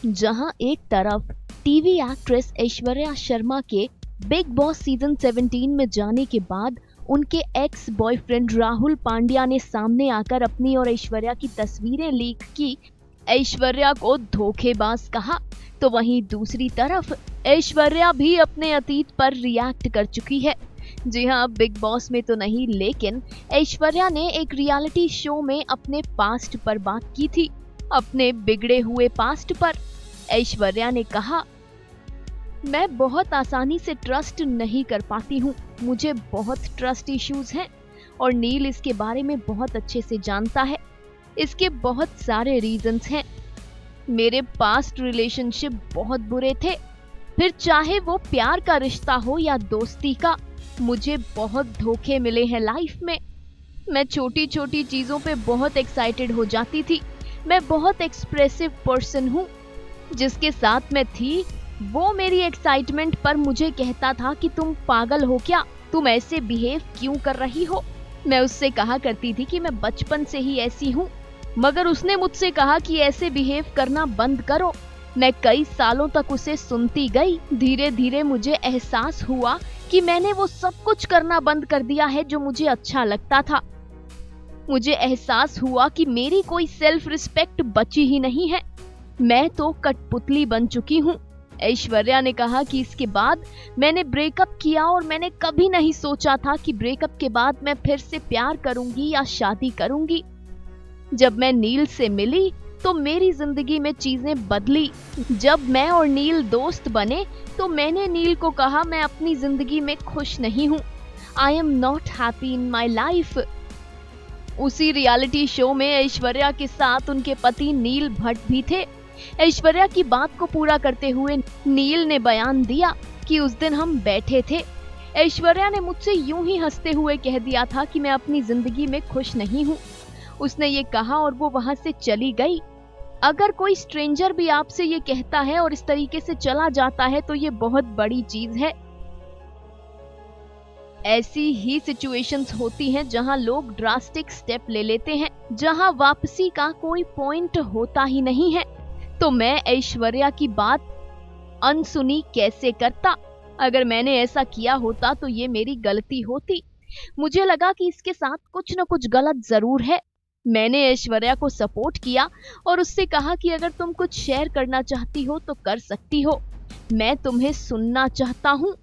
जहां एक तरफ टीवी एक्ट्रेस ऐश्वर्या शर्मा के बिग बॉस सीजन 17 में जाने के बाद उनके एक्स बॉयफ्रेंड राहुल पांड्या ने सामने आकर अपनी और ऐश्वर्या की तस्वीरें लीक की, ऐश्वर्या को धोखेबाज कहा, तो वहीं दूसरी तरफ ऐश्वर्या भी अपने अतीत पर रिएक्ट कर चुकी है। जी हाँ, बिग बॉस में तो नहीं, लेकिन ऐश्वर्या ने एक रियलिटी शो में अपने पास्ट पर बात की थी, अपने बिगड़े हुए पास्ट पर। ऐश्वर्या ने कहा, मैं बहुत आसानी से ट्रस्ट नहीं कर पाती हूँ, मुझे बहुत ट्रस्ट इश्यूज हैं और नील इसके बारे में बहुत अच्छे से जानता है। इसके बहुत सारे रीजंस हैं। मेरे पास्ट रिलेशनशिप बहुत बुरे थे, फिर चाहे वो प्यार का रिश्ता हो या दोस्ती का, मुझे बहुत धोखे मिले हैं लाइफ में। मैं छोटी छोटी चीजों पे बहुत एक्साइटेड हो जाती थी। मैं बहुत एक्सप्रेसिव पर्सन हूँ। जिसके साथ मैं थी वो मेरी एक्साइटमेंट पर मुझे कहता था कि तुम पागल हो क्या, तुम ऐसे बिहेव क्यों कर रही हो। मैं उससे कहा करती थी कि मैं बचपन से ही ऐसी हूँ, मगर उसने मुझसे कहा कि ऐसे बिहेव करना बंद करो। मैं कई सालों तक उसे सुनती गई। धीरे धीरे मुझे एहसास हुआ कि मैंने वो सब कुछ करना बंद कर दिया है जो मुझे अच्छा लगता था। मुझे एहसास हुआ कि मेरी कोई सेल्फ रिस्पेक्ट बची ही नहीं है। मैं तो कठपुतली बन चुकी हूँ। ऐश्वर्या ने कहा कि इसके बाद मैंने ब्रेकअप किया और मैंने कभी नहीं सोचा था कि ब्रेकअप के बाद मैं फिर से प्यार करूंगी या शादी करूंगी। जब मैं नील से मिली तो मेरी जिंदगी में चीजें बदली। जब मैं और नील दोस्त बने तो मैंने नील को कहा, मैं अपनी जिंदगी में खुश नहीं हूँ। I am not happy in my life. उसी रियलिटी शो में ऐश्वर्या के साथ उनके पति नील भट्ट भी थे। ऐश्वर्या की बात को पूरा करते हुए नील ने बयान दिया कि उस दिन हम बैठे थे। ऐश्वर्या ने मुझसे यूं ही हंसते हुए कह दिया था कि मैं अपनी जिंदगी में खुश नहीं हूँ। उसने ये कहा और वो वहां से चली गई। अगर कोई स्ट्रेंजर भी आपसे ये कहता है और इस तरीके से चला जाता है तो ये बहुत बड़ी चीज है। ऐसी ही सिचुएशंस होती हैं जहां लोग ड्रास्टिक स्टेप ले लेते हैं, जहां वापसी का कोई पॉइंट होता ही नहीं है। तो मैं ऐश्वर्या की बात अनसुनी कैसे करता। अगर मैंने ऐसा किया होता तो ये मेरी गलती होती। मुझे लगा कि इसके साथ कुछ न कुछ गलत जरूर है। मैंने ऐश्वर्या को सपोर्ट किया और उससे कहा कि अगर तुम कुछ शेयर करना चाहती हो तो कर सकती हो, मैं तुम्हें सुनना चाहता हूँ।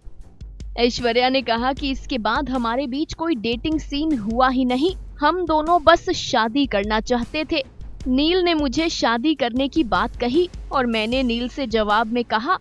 ऐश्वर्या ने कहा कि इसके बाद हमारे बीच कोई डेटिंग सीन हुआ ही नहीं, हम दोनों बस शादी करना चाहते थे। नील ने मुझे शादी करने की बात कही और मैंने नील से जवाब में कहा,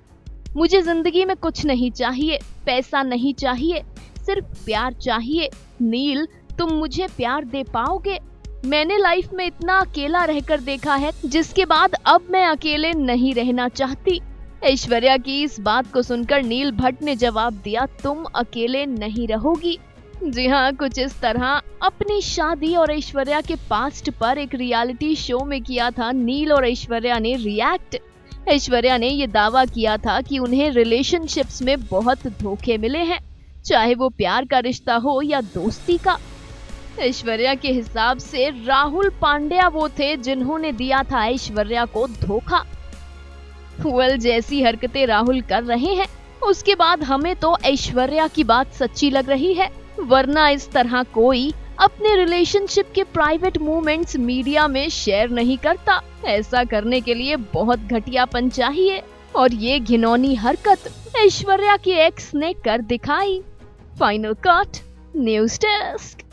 मुझे जिंदगी में कुछ नहीं चाहिए, पैसा नहीं चाहिए, सिर्फ प्यार चाहिए। नील, तुम मुझे प्यार दे पाओगे? मैंने लाइफ में इतना अकेला रहकर देखा है, जिसके बाद अब मैं अकेले नहीं रहना चाहती। ऐश्वर्या की इस बात को सुनकर नील भट्ट ने जवाब दिया, तुम अकेले नहीं रहोगी। जी हाँ, कुछ इस तरह अपनी शादी और ऐश्वर्या के पास्ट पर एक रियलिटी शो में किया था नील और ऐश्वर्या ने रिएक्ट। ऐश्वर्या ने ये दावा किया था कि उन्हें रिलेशनशिप्स में बहुत धोखे मिले हैं, चाहे वो प्यार का रिश्ता हो या दोस्ती का। ऐश्वर्या के हिसाब से राहुल पांड्या वो थे जिन्होंने दिया था ऐश्वर्या को धोखा। जैसी हरकतें राहुल कर रहे हैं उसके बाद हमें तो ऐश्वर्या की बात सच्ची लग रही है, वरना इस तरह कोई अपने रिलेशनशिप के प्राइवेट मोमेंट्स मीडिया में शेयर नहीं करता। ऐसा करने के लिए बहुत घटियापन चाहिए और ये घिनौनी हरकत ऐश्वर्या के एक्स ने कर दिखाई। Final cut, news desk.